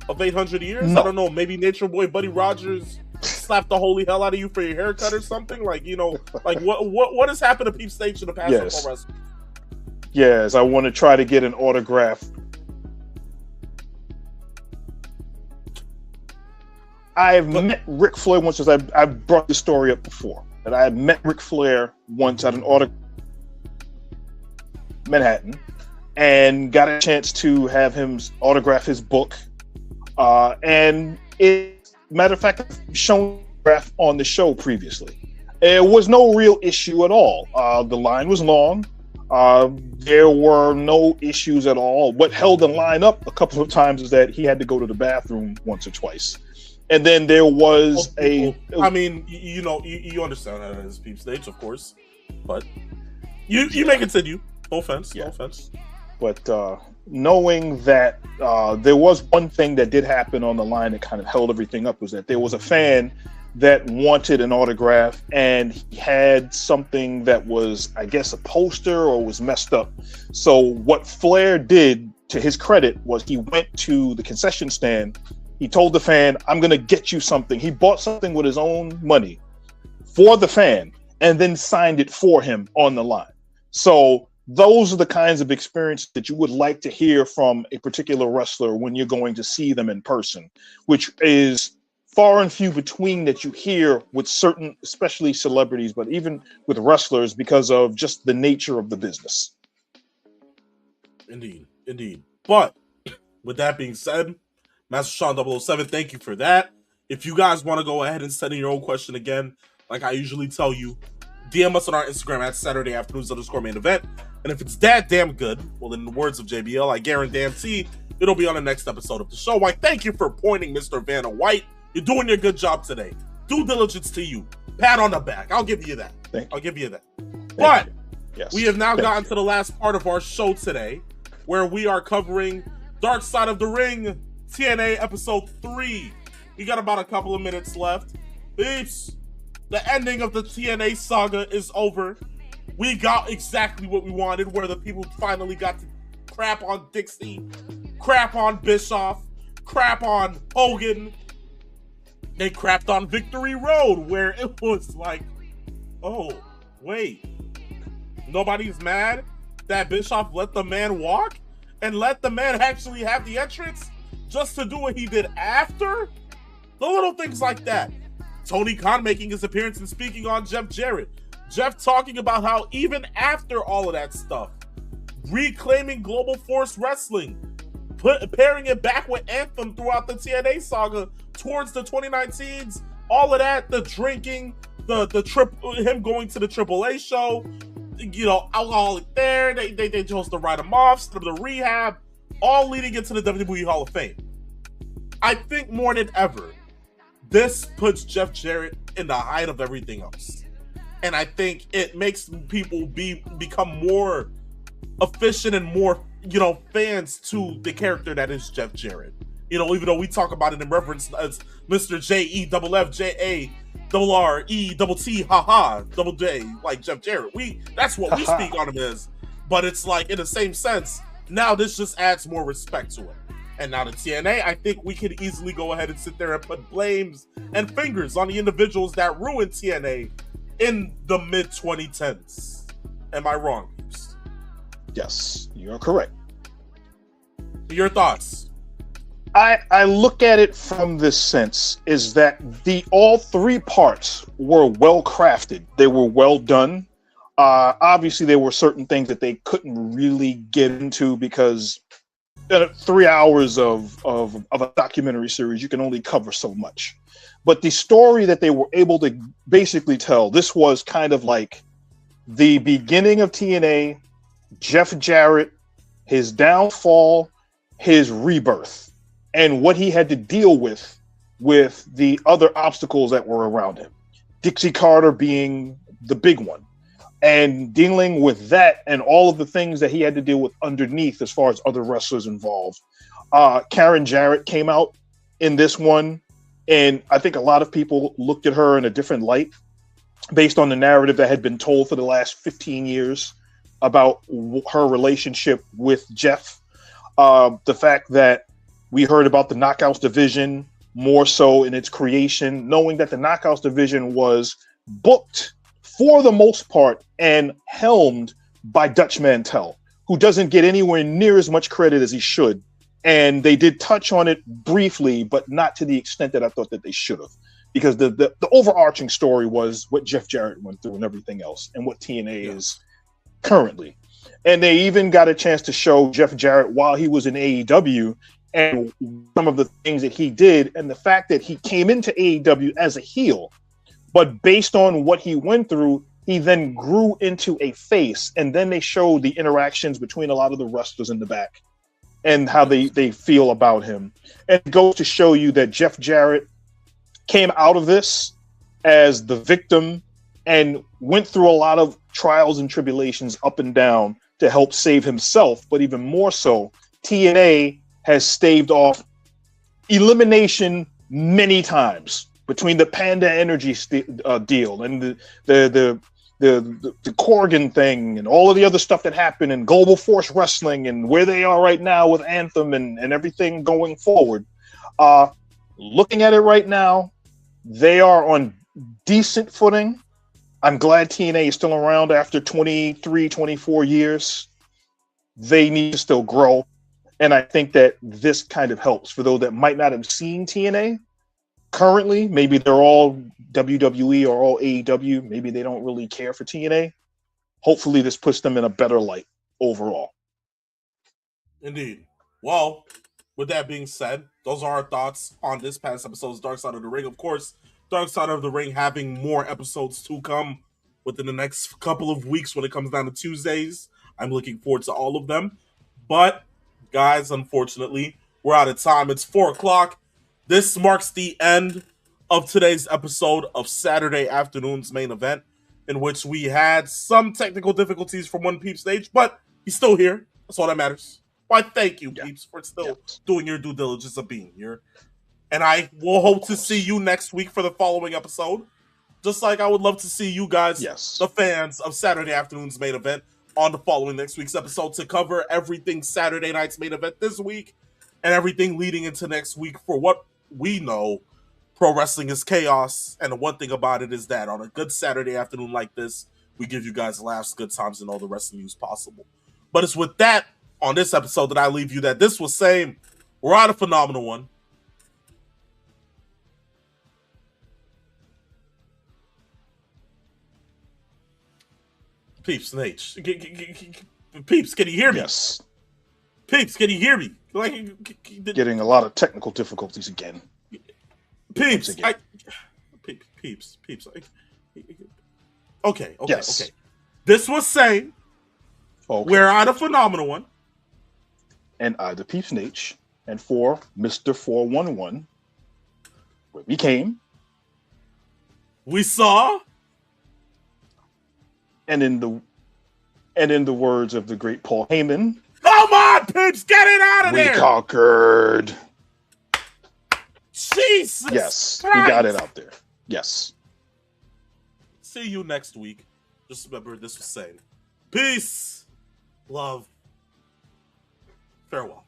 of 800 years? No. I don't know, maybe Nature Boy Buddy Rogers slapped the holy hell out of you for your haircut or something? Like, you know, like what has happened to Peep Stage in the past? Yes. Yes, I want to try to get an autograph. I've met Ric Flair once, as I brought this story up before, that I had met Ric Flair once at an Manhattan and got a chance to have him autograph his book. And matter of fact, I've shown autograph on the show previously. It was no real issue at all. The line was long. There were no issues at all. What held the line up a couple of times is that he had to go to the bathroom once or twice. And then there was I mean, you know, you understand that as Peep Stage, of course. But you may continue. No offense. Yeah. No offense. But knowing that there was one thing that did happen on the line that kind of held everything up was that there was a fan that wanted an autograph, and he had something that was, I guess, a poster or was messed up. So what Flair did, to his credit, was he went to the concession stand. He told the fan, I'm going to get you something. He bought something with his own money for the fan and then signed it for him on the line. So those are the kinds of experience that you would like to hear from a particular wrestler when you're going to see them in person, which is far and few between that you hear with certain, especially celebrities, but even with wrestlers because of just the nature of the business. Indeed, indeed. But with that being said, Master Sean 007, thank you for that. If you guys want to go ahead and send in your own question again, like I usually tell you, DM us on our Instagram at Saturday Afternoons_main event. And if it's that damn good, well, in the words of JBL, I guarantee it'll be on the next episode of the show. Why, thank you for pointing, Mr. Vanna White. You're doing your good job today. Due diligence to you. Pat on the back. I'll give you that. I'll give you that. But yes, we have now gotten to the last part of our show today, where we are covering Dark Side of the Ring TNA episode 3. We got about a couple of minutes left. Beeps, the ending of the TNA saga is over. We got exactly what we wanted, where the people finally got to crap on Dixie, crap on Bischoff, crap on Hogan. They crapped on Victory Road, where it was like, oh, wait. Nobody's mad that Bischoff let the man walk and let the man actually have the entrance just to do what he did after? The little things like that. Tony Khan making his appearance and speaking on Jeff Jarrett. Jeff talking about how even after all of that stuff, reclaiming Global Force Wrestling, pairing it back with Anthem throughout the TNA saga towards the 2019s, all of that, the drinking, him going to the AAA show, you know, alcoholic there, they chose to write him off, send him to rehab, all leading into the WWE Hall of Fame. I think more than ever, this puts Jeff Jarrett in the height of everything else. And I think it makes people become more efficient and more, you know, fans to the character that is Jeff Jarrett. You know, even though we talk about it in reference as Mr. JEFFJARRETT, haha, double J, like Jeff Jarrett. That's what we speak on him as. But it's like, in the same sense, now this just adds more respect to it. And now the TNA, I think we could easily go ahead and sit there and put blames and fingers on the individuals that ruined TNA in the mid-2010s. Am I wrong, Bruce? Yes, you're correct. Your thoughts? I look at it from this sense is that all three parts were well crafted. They were well done. Obviously, there were certain things that they couldn't really get into because 3 hours of a documentary series, you can only cover so much. But the story that they were able to basically tell, this was kind of like the beginning of TNA, Jeff Jarrett, his downfall, his rebirth, and what he had to deal with the other obstacles that were around him. Dixie Carter being the big one. And dealing with that and all of the things that he had to deal with underneath as far as other wrestlers involved. Karen Jarrett came out in this one, and I think a lot of people looked at her in a different light based on the narrative that had been told for the last 15 years about her relationship with Jeff. The fact that we heard about the Knockouts division more so in its creation, knowing that the Knockouts division was booked for the most part and helmed by Dutch Mantel, who doesn't get anywhere near as much credit as he should. And they did touch on it briefly, but not to the extent that I thought that they should have. Because the overarching story was what Jeff Jarrett went through and everything else, and what TNA is currently. And they even got a chance to show Jeff Jarrett while he was in AEW and some of the things that he did, and the fact that he came into AEW as a heel, but based on what he went through, he then grew into a face. And then they showed the interactions between a lot of the wrestlers in the back and how they feel about him. And it goes to show you that Jeff Jarrett came out of this as the victim and went through a lot of trials and tribulations up and down to help save himself. But even more so, TNA has staved off elimination many times between the Panda Energy deal and the Corgan thing and all of the other stuff that happened in Global Force Wrestling and where they are right now with Anthem and everything going forward. Looking at it right now, they are on decent footing. I'm glad TNA is still around after 23, 24 years. They need to still grow. And I think that this kind of helps for those that might not have seen TNA. Currently, maybe they're all WWE or all AEW. Maybe they don't really care for TNA. Hopefully, this puts them in a better light overall. Indeed. Well, with that being said, those are our thoughts on this past episode's Dark Side of the Ring. Of course, Dark Side of the Ring having more episodes to come within the next couple of weeks when it comes down to Tuesdays. I'm looking forward to all of them. But, guys, unfortunately, we're out of time. It's 4 o'clock. This marks the end of today's episode of Saturday afternoon's main event, in which we had some technical difficulties from one Peep stage, but he's still here. That's all that matters. Why, thank you, Peeps, for still doing your due diligence of being here. And I will hope to see you next week for the following episode. Just like I would love to see you guys, the fans of Saturday afternoon's main event, on the following next week's episode to cover everything Saturday night's main event this week and everything leading into next week for what we know pro wrestling is chaos. And the one thing about it is that on a good Saturday afternoon like this, we give you guys laughs, good times, and all the wrestling news possible. But it's with that on this episode that I leave you that this was saying we're out of Phenomenal One. Peeps, Nate. Peeps, can you hear me? Yes. Peeps, can you hear me? Getting a lot of technical difficulties again. Peeps, Peeps. Okay. This was saying we're out of Phenomenal One. And I, the Peeps Nate, and for Mr. 411, where we came. We saw. And in the words of the great Paul Heyman, come on, Peeps, get it out of there! We conquered. Jesus! Yes, Christ. we got it out there. Yes. See you next week. Just remember this was saying. Peace, love, farewell.